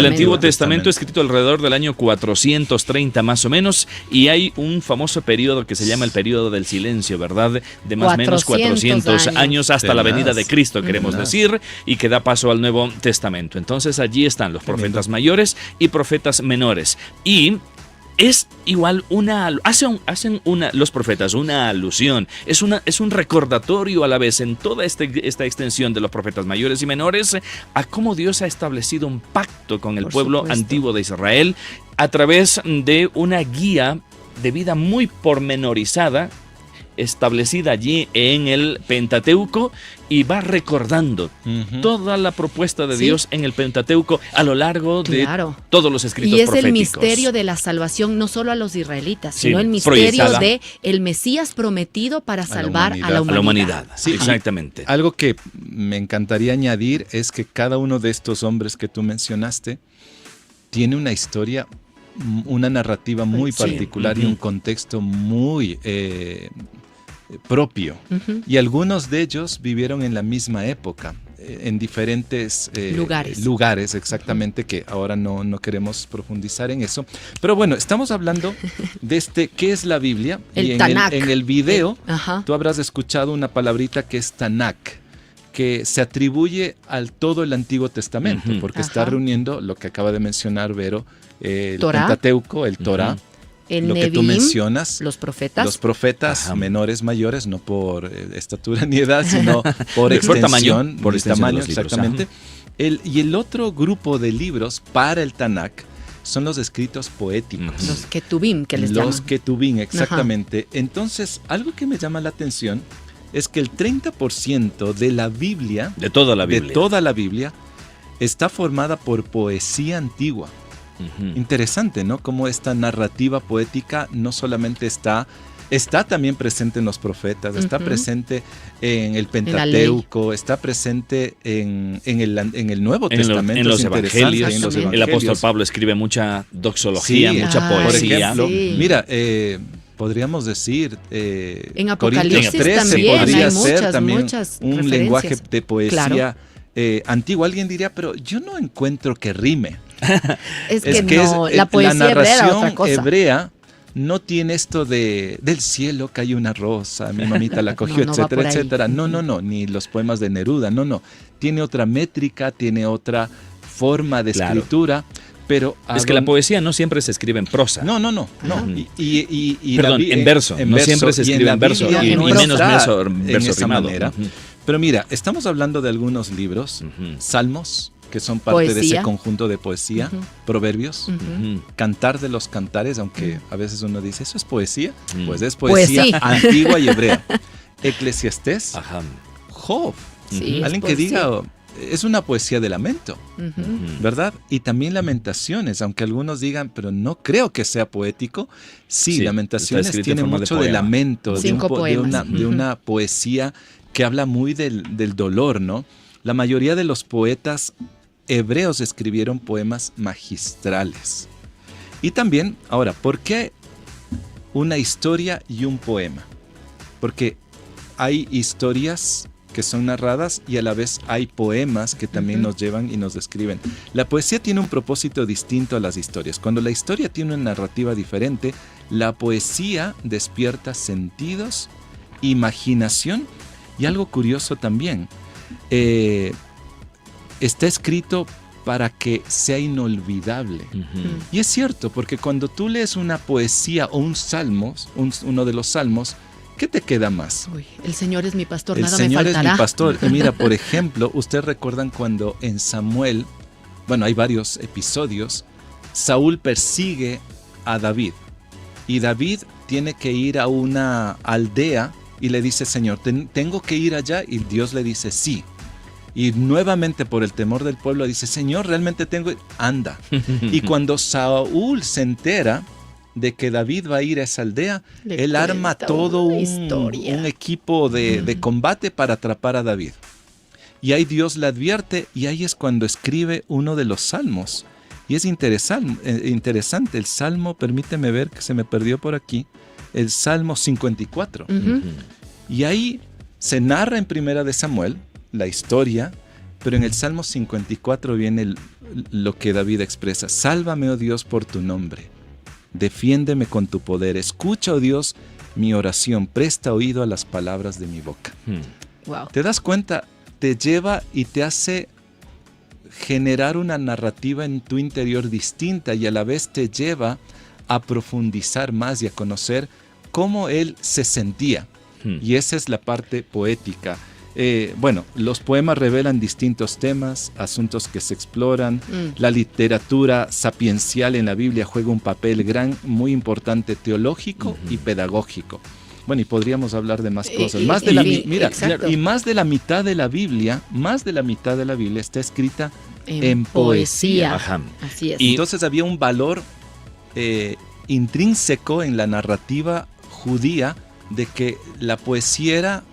Antiguo Testamento, escrito alrededor del año 430 más o menos, y hay un famoso periodo que se llama el periodo del silencio, ¿verdad? De más o menos 400 años hasta la venida de Cristo, queremos decir, y que da paso al Nuevo Testamento. Entonces allí están los profetas mayores y profetas menores. Y es igual los profetas una alusión, es un recordatorio a la vez en toda esta extensión de los profetas mayores y menores a cómo Dios ha establecido un pacto con el pueblo antiguo de Israel a través de una guía de vida muy pormenorizada establecida allí en el Pentateuco, y va recordando toda la propuesta de Dios en el Pentateuco a lo largo de todos los escritos proféticos. Y es el misterio de la salvación, no solo a los israelitas, sino el misterio de el Mesías prometido para salvar a la humanidad. Sí, exactamente. Algo que me encantaría añadir es que cada uno de estos hombres que tú mencionaste tiene una historia, una narrativa muy particular y un contexto muy propio. Y algunos de ellos vivieron en la misma época, en diferentes lugares exactamente, que ahora no queremos profundizar en eso. Pero bueno, estamos hablando de ¿qué es la Biblia? El y Tanakh. en el video tú habrás escuchado una palabrita que es Tanakh, que se atribuye al todo el Antiguo Testamento, porque está reuniendo lo que acaba de mencionar Vero, el Pentateuco, el Torá, el lo Nebim, que tú mencionas, los profetas menores, mayores, no por estatura ni edad, sino por extensión, por tamaño, exactamente. Y el otro grupo de libros para el Tanakh son los escritos poéticos. Los Ketubim, que les llaman. Los Ketubim, exactamente. Entonces, algo que me llama la atención es que el 30% de la Biblia, de toda la Biblia, está formada por poesía antigua. Interesante, ¿no? Cómo esta narrativa poética no solamente está también presente en los profetas, está presente en el Pentateuco, está presente en el Nuevo Testamento, en los Evangelios. El apóstol Pablo escribe mucha doxología, mucha poesía. Por ejemplo, mira, podríamos decir, en Apocalipsis 13 también podría hay ser también muchas un lenguaje de poesía antiguo. Alguien diría, pero yo no encuentro que rime. Es que no, la poesía la hebrea era otra narración cosa. hebrea no tiene esto del cielo cayó una rosa, mi mamita la cogió, No, etcétera, etcétera. No, ni los poemas de Neruda, no. Tiene otra métrica, tiene otra forma de escritura, pero... Es que la poesía no siempre se escribe en prosa. No. Perdón, en verso. No siempre se escribe en verso, y menos verso rimado. Pero mira, estamos hablando de algunos libros, salmos, que son parte de ese conjunto de poesía, proverbios, cantar de los cantares, aunque a veces uno dice, ¿eso es poesía? Pues es poesía antigua y hebrea. Eclesiastés, Job, alguien que diga, es una poesía de lamento, ¿verdad? Y también Lamentaciones, aunque algunos digan, pero no creo que sea poético. Sí, Lamentaciones tiene mucho de lamento, de una poesía que habla muy del dolor, ¿no? La mayoría de los poetas hebreos escribieron poemas magistrales. Y también, ahora, ¿por qué una historia y un poema? Porque hay historias que son narradas y a la vez hay poemas que también nos llevan y nos describen. La poesía tiene un propósito distinto a las historias. Cuando la historia tiene una narrativa diferente, la poesía despierta sentidos, imaginación y algo curioso también. Está escrito para que sea inolvidable. Y es cierto, porque cuando tú lees una poesía o un salmo, uno de los salmos, ¿qué te queda más? Uy, el Señor es mi pastor, nada me faltará. El Señor es mi pastor. Y mira, por ejemplo, ustedes recuerdan cuando en Samuel, bueno, hay varios episodios, Saúl persigue a David. Y David tiene que ir a una aldea y le dice, Señor, ¿tengo que ir allá? Y Dios le dice, sí. Y nuevamente por el temor del pueblo dice, Señor, realmente tengo... Anda. Y cuando Saúl se entera de que David va a ir a esa aldea, él arma todo un equipo de combate para atrapar a David. Y ahí Dios le advierte y ahí es cuando escribe uno de los salmos. Y es interesante, el salmo, permíteme ver que se me perdió por aquí, el Salmo 54. Y ahí se narra en Primera de Samuel la historia, pero en el Salmo 54 viene lo que David expresa. Sálvame, oh Dios, por tu nombre. Defiéndeme con tu poder. Escucha, oh Dios, mi oración. Presta oído a las palabras de mi boca. Wow. ¿Te das cuenta? Te lleva y te hace generar una narrativa en tu interior distinta y a la vez te lleva a profundizar más y a conocer cómo él se sentía. Y esa es la parte poética. Bueno, los poemas revelan distintos temas, asuntos que se exploran. La literatura sapiencial en la Biblia juega un papel muy importante teológico y pedagógico. Bueno, y podríamos hablar de más cosas. Y más de la mitad de la Biblia, está escrita en poesía. Así es. Y entonces había un valor intrínseco en la narrativa judía de que la poesía era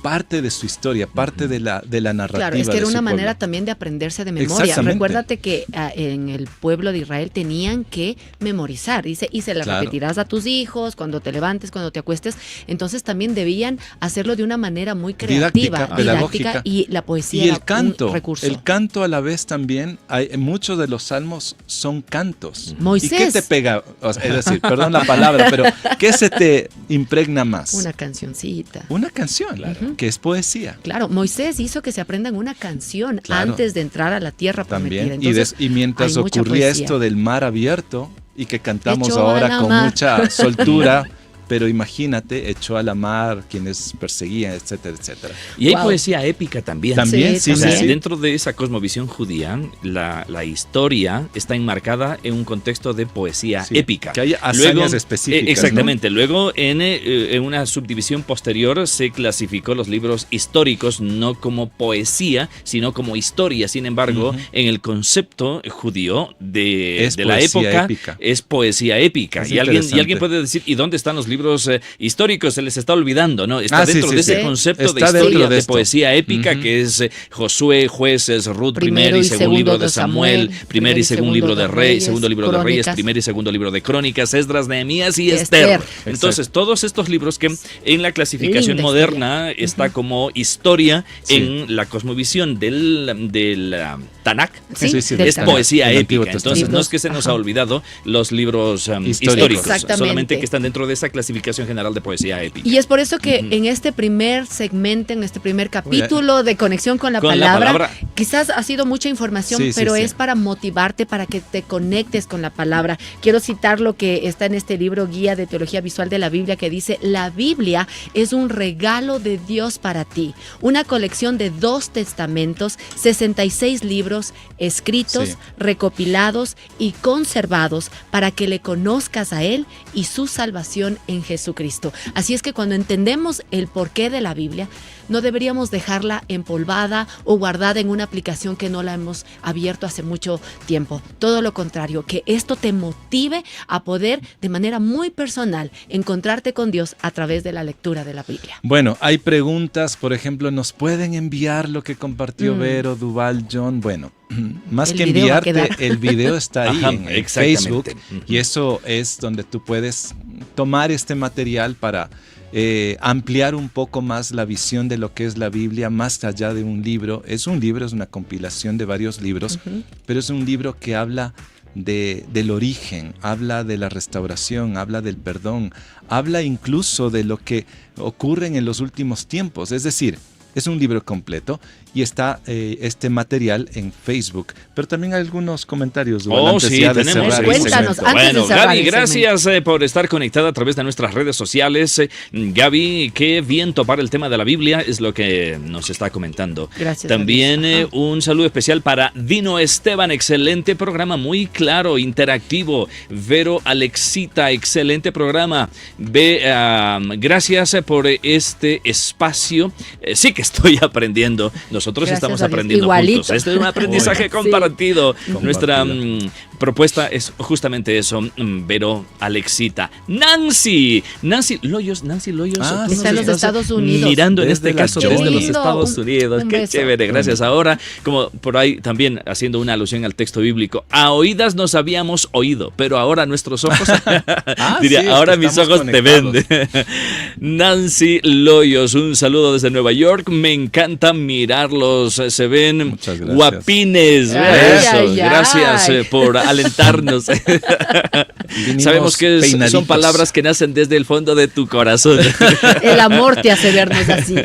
parte de su historia, parte de la narrativa. Claro, es que era una manera pueblo. También de aprenderse de memoria. Recuérdate que en el pueblo de Israel tenían que memorizar. Dice, y se la repetirás a tus hijos cuando te levantes, cuando te acuestes. Entonces también debían hacerlo de una manera muy creativa, didáctica, y la poesía y era el canto, un recurso. El canto a la vez también, muchos de los salmos son cantos. Moisés. ¿Y qué te pega? Es decir, perdón la palabra, pero ¿qué se te impregna más? Una cancioncita. Una canción, claro. Que es poesía. Claro, Moisés hizo que se aprendan una canción antes de entrar a la tierra prometida. Entonces, y mientras ocurría esto del mar abierto y que cantamos ahora con mucha soltura, pero imagínate, echó a la mar quienes perseguían, etcétera, etcétera. Y hay poesía épica también. Sí. Dentro de esa cosmovisión judía, la historia está enmarcada en un contexto de poesía épica. Que hay hazañas específicas. Exactamente. ¿No? Luego, en una subdivisión posterior, se clasificó los libros históricos no como poesía, sino como historia. Sin embargo, en el concepto judío de la época, es poesía épica. Y alguien puede decir, ¿y dónde están los libros libros históricos se les está olvidando, ¿no? Está dentro de ese concepto está de historia, de esto. poesía épica, que es Josué, Jueces, Ruth, primer y segundo libro de Samuel, primer y segundo libro de Reyes, segundo libro de Reyes, primer y segundo libro de Crónicas, Esdras, Nehemías y Esther. Entonces, todos estos libros que en la clasificación moderna está como historia en la cosmovisión del Tanakh, es poesía épica. Entonces, no es que se nos ha olvidado los libros históricos, solamente que están dentro de esa clasificación general de poesía épica. Y es por eso que en este primer segmento, en este primer capítulo de Conexión con la palabra, quizás ha sido mucha información, pero es para motivarte, para que te conectes con la palabra. Quiero citar lo que está en este libro, Guía de Teología Visual de la Biblia, que dice: la Biblia es un regalo de Dios para ti, una colección de 2 testamentos, 66 libros escritos, recopilados y conservados para que le conozcas a Él y su salvación en Jesucristo. Así es que cuando entendemos el porqué de la Biblia, no deberíamos dejarla empolvada o guardada en una aplicación que no la hemos abierto hace mucho tiempo. Todo lo contrario, que esto te motive a poder de manera muy personal encontrarte con Dios a través de la lectura de la Biblia. Bueno, hay preguntas, por ejemplo, ¿nos pueden enviar lo que compartió Vero, Duval, John? Bueno, más el que enviarte, el video está ahí en Facebook, y eso es donde tú puedes tomar este material para ampliar un poco más la visión de lo que es la Biblia, más allá de un libro. Es un libro, es una compilación de varios libros, pero es un libro que habla del origen, habla de la restauración, habla del perdón, habla incluso de lo que ocurre en los últimos tiempos. Es decir, es un libro completo y está este material en Facebook. Pero también hay algunos comentarios. Tenemos. Cuéntanos, bueno, Gaby, gracias por estar conectada a través de nuestras redes sociales. Gaby, qué bien topar el tema de la Biblia, es lo que nos está comentando. Gracias. También un saludo especial para Dino Esteban, excelente programa, muy claro, interactivo. Vero Alexita, excelente programa. Gracias por este espacio. Sí que estoy aprendiendo. Nosotros estamos aprendiendo juntos. Este es un aprendizaje compartido. Nuestra propuesta es justamente eso. Vero Alexita. Nancy Loyos. Está en los Estados Unidos. Mirando en este caso desde los Estados Unidos. Qué chévere, gracias. Ahora, como por ahí también haciendo una alusión al texto bíblico, a oídas nos habíamos oído, pero ahora nuestros ojos, ahora mis ojos te ven. Nancy Loyos, un saludo desde Nueva York. Me encanta mirarlos, se ven guapines. Gracias por alentarnos. Sabemos que son palabras que nacen desde el fondo de tu corazón. El amor te hace vernos así.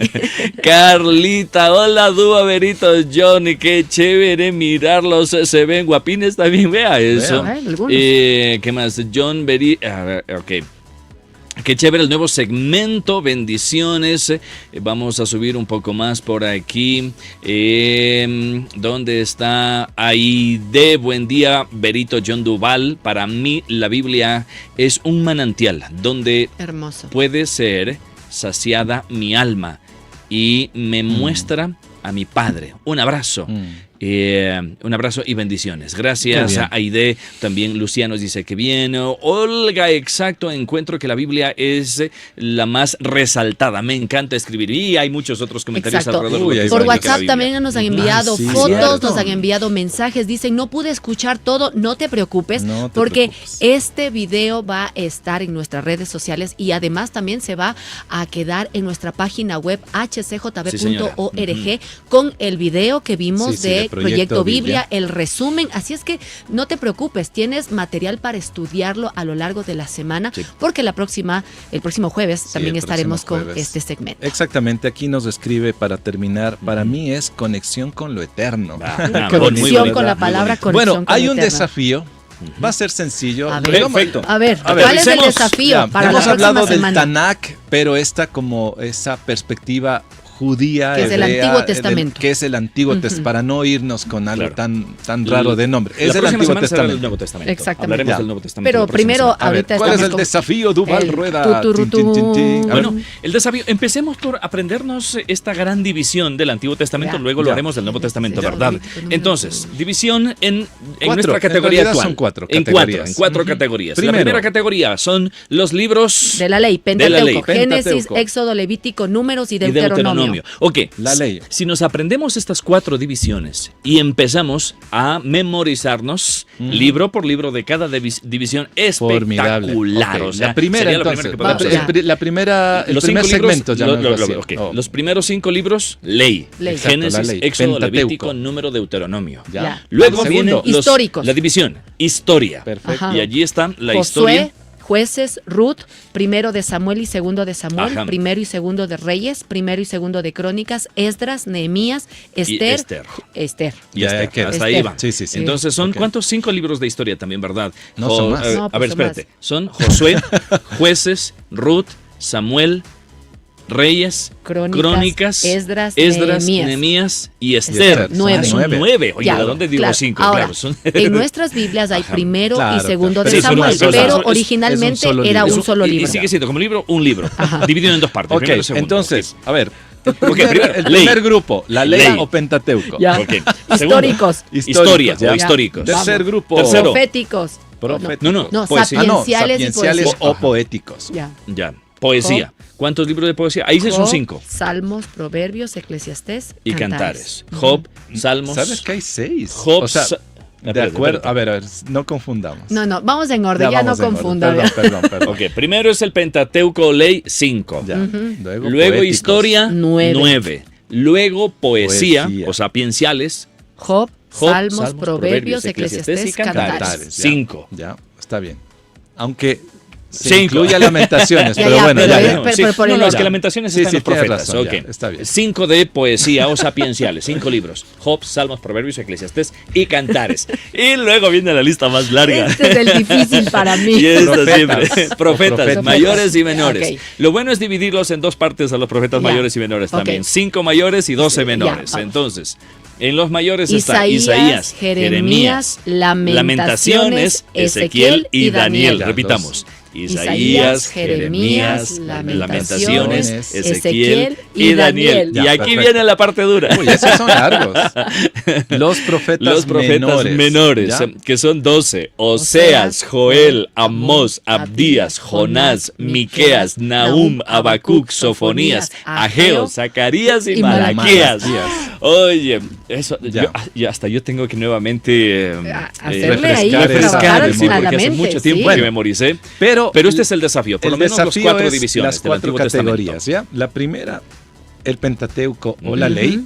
Carlita, hola Dúa, Verito, Johnny, qué chévere mirarlos, se ven guapines también, vea eso. ¿Qué más? John Beri, a ver, ok. Qué chévere el nuevo segmento, bendiciones. Vamos a subir un poco más por aquí. ¿Dónde está? Aide, buen día, Berito, John Duval. Para mí la Biblia es un manantial donde puede ser saciada mi alma y me muestra a mi Padre. Un abrazo. Un abrazo y bendiciones. Gracias a Aide. También Luciano nos dice que bien. Olga, exacto, encuentro que la Biblia es la más resaltada. Me encanta escribir. Y hay muchos otros comentarios alrededor de por WhatsApp también nos han enviado fotos, nos han enviado mensajes. Dicen, no pude escuchar todo. No te preocupes, porque este video va a estar en nuestras redes sociales y además también se va a quedar en nuestra página web hcjb.org con el video que vimos de Proyecto Biblia, el resumen. Así es que no te preocupes, tienes material para estudiarlo a lo largo de la semana, porque el próximo jueves también estaremos con este segmento. Exactamente, aquí nos escribe para terminar, para mí es conexión con lo eterno. Conexión con la palabra, conexión con hay lo un eterno. desafío. Va a ser sencillo. Perfecto. A ver, ¿cuál es el desafío para la próxima semana? Hemos hablado del Tanakh, pero esa perspectiva judía, que es el hebrea, Antiguo Testamento. Que es el Antiguo Testamento, para no irnos con algo tan raro de nombre. Es el Antiguo Testamento. El Nuevo Testamento. Exactamente. Hablaremos del Nuevo Testamento. Pero primero, ahorita ¿cuál es el desafío, Duval Rueda? Bueno, el desafío, empecemos por aprendernos esta gran división del Antiguo Testamento, luego lo haremos del Nuevo Testamento, ¿verdad? Entonces, división en nuestra categoría actual. Son cuatro categorías. La primera categoría son los libros de la ley, Pentateuco, Génesis, Éxodo, Levítico, Números y Deuteronomio. Ok, la ley. Si nos aprendemos estas 4 divisiones y empezamos a memorizarnos libro por libro de cada división, espectacular. Okay. O sea, la primera, entonces, el primer segmento. Los primeros 5 libros, ley. Génesis, Éxodo, Levítico, Número, Deuteronomio. Luego vienen históricos. La división, historia. Perfecto. Y allí está la Josué, historia. Jueces, Ruth, primero de Samuel y segundo de Samuel, Ajá. primero y segundo de Reyes, primero y segundo de Crónicas, Esdras, Nehemías, Esther. Y hasta ahí va. Sí. Entonces son ¿cuántos? 5 libros de historia también, ¿verdad? No, son más. A ver, espérate. Son Josué, Jueces, Ruth, Samuel, Reyes, Crónicas, Esdras, Nehemías y Esther. 9. Son 9. Oye, ¿de dónde digo 5? Ahora, en nuestras Biblias hay primero y segundo de Samuel, pero originalmente era un solo libro. Y sigue siendo como libro, un libro, dividido en 2 partes. Ok, Primero y segundo. entonces, a ver. El primer grupo, la ley o Pentateuco. Okay. Históricos. Históricos. Tercer grupo. Proféticos. No, sapienciales o poéticos. Ya. Poesía. ¿Cuántos libros de poesía? Ahí sí son 5. Salmos, Proverbios, Eclesiastés y Cantares. Job, Salmos. ¿Sabes que hay 6? Job, de acuerdo. A ver, no confundamos. No, vamos en orden, ya no confundan. Perdón. Ok, primero es el Pentateuco, ley, 5. Luego historia, 9. Luego poesía, o sapienciales. Job, Salmos, Proverbios, Eclesiastés y Cantares. 5. Ya, está bien. Aunque se incluye Lamentaciones, pero bueno. No, es que Lamentaciones están en los profetas. Razón, okay. Está bien. 5 de poesía o sapienciales, 5 libros. Job, Salmos, Proverbios, Eclesiastés y Cantares. Y luego viene la lista más larga. Este es el difícil para mí. Y profetas mayores y menores. Okay. Lo bueno es dividirlos en 2 partes a los profetas mayores y menores también. 5 mayores y 12 menores. Entonces, en los mayores está Isaías, Jeremías, Lamentaciones, Ezequiel y Daniel. Repitamos. Isaías, Jeremías, Lamentaciones, Ezequiel y Daniel. Y aquí viene la parte dura. Uy, esos son largos. Los profetas menores, que son 12. Oseas, Joel, Amós, Abdías, Jonás, Miqueas, Nahum, Habacuc, Sofonías, Ageo, Zacarías y Malaquías. Oye, eso hasta yo tengo que nuevamente refrescar porque hace mucho tiempo que memoricé. Pero este es el desafío, por lo menos las 4 divisiones. Las 4 categorías, ¿ya? La primera, el Pentateuco o la ley,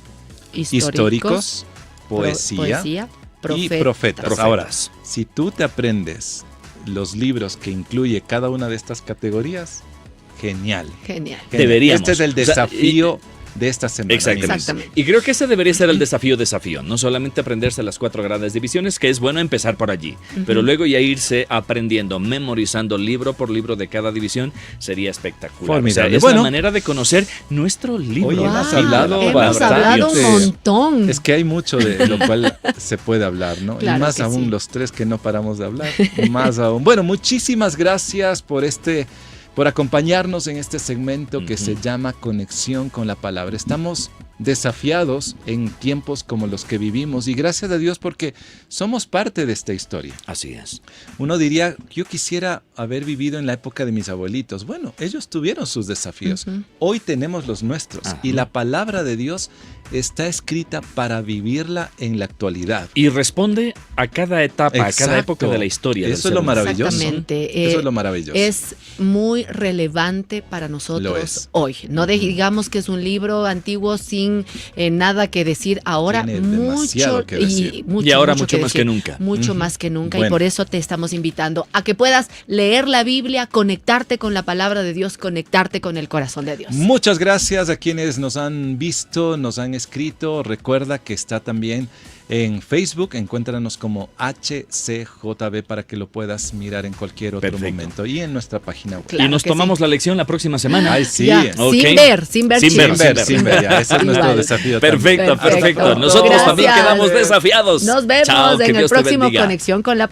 históricos, poesía y profetas. Ahora, si tú te aprendes los libros que incluye cada una de estas categorías, genial. Deberíamos. Este es el desafío de esta semana. Exactamente. Y creo que ese debería ser el desafío, no solamente aprenderse las 4 grandes divisiones, que es bueno empezar por allí, pero luego ya irse aprendiendo, memorizando libro por libro de cada división, sería espectacular. Formidable. Es la manera de conocer nuestro libro. Oye, hemos hablado un montón. Es que hay mucho de lo cual se puede hablar, ¿no? Claro, y más aún los 3 que no paramos de hablar, más aún. Bueno, muchísimas gracias por acompañarnos en este segmento que se llama Conexión con la Palabra. Estamos desafiados en tiempos como los que vivimos y gracias a Dios porque somos parte de esta historia. Así es. Uno diría, yo quisiera haber vivido en la época de mis abuelitos. Bueno, ellos tuvieron sus desafíos. Hoy tenemos los nuestros y la palabra de Dios está escrita para vivirla en la actualidad. Y responde a cada etapa, a cada época de la historia. Eso es lo maravilloso. Exactamente. Eso es lo maravilloso. Es muy relevante para nosotros hoy. No digamos que es un libro antiguo sin nada que decir. Ahora mucho que decir. Y ahora mucho más que nunca. Mucho más que nunca. Bueno. Y por eso te estamos invitando a que puedas leer la Biblia, conectarte con la palabra de Dios, conectarte con el corazón de Dios. Muchas gracias a quienes nos han visto, nos han escrito. Recuerda que está también En Facebook, encuéntranos como HCJB para que lo puedas mirar en cualquier otro momento. Y en nuestra página web. Claro, y nos tomamos la lección la próxima semana. Ay, sí. Ya, Okay. Sin ver. Ya. Ese es nuestro desafío. Perfecto. Nosotros también quedamos desafiados. Nos vemos en el próximo Conexión con la Palabra.